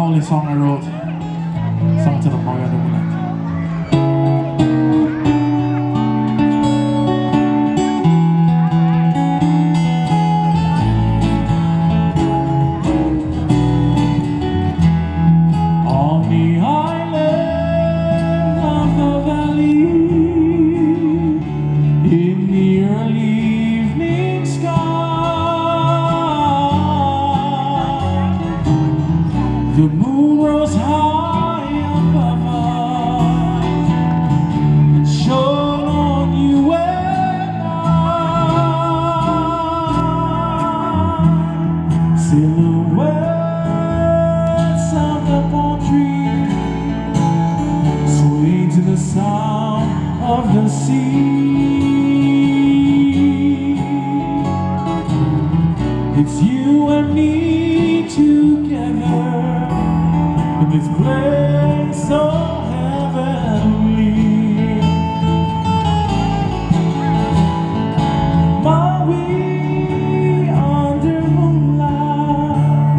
only song I wrote. Song처럼 먹어야 되구나. On the island of the valley, in the early evening sky, the moon rose high above us and shone on you and I. Silhouettes of the palm trees sway to the sound of the sea. It's you and me together in this place so heavenly. Maui under moonlight,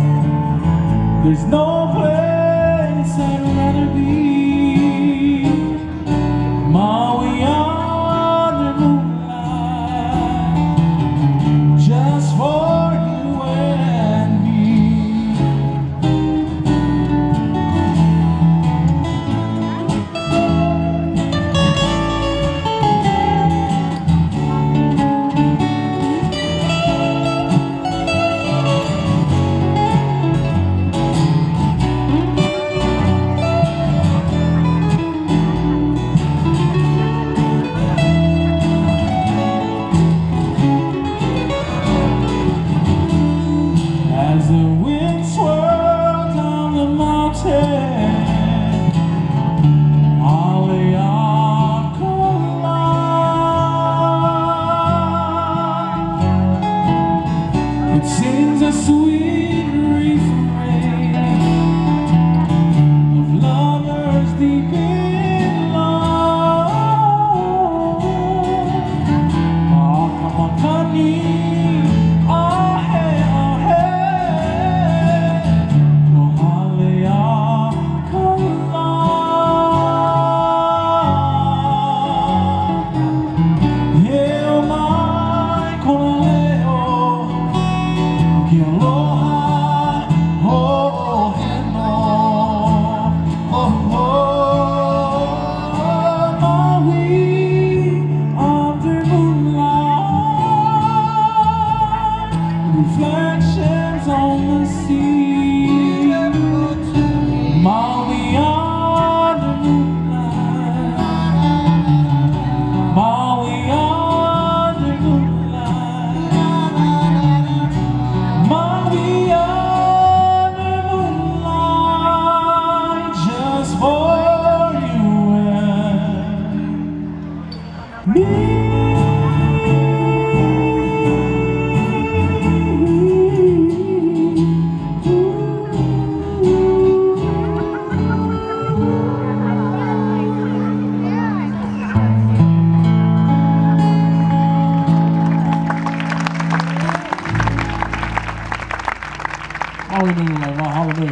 there's no place I'd rather be. Maui under moonlight, just for you and me. As the wind swirls down the mountain, Haleakala, it sings a sweet refrain of lovers deep in love. Makamakani, reflections on the sea. Maui under moonlight, Maui under moonlight, Maui under moonlight, just for you and me. Maui Moonlight, mahalo nui.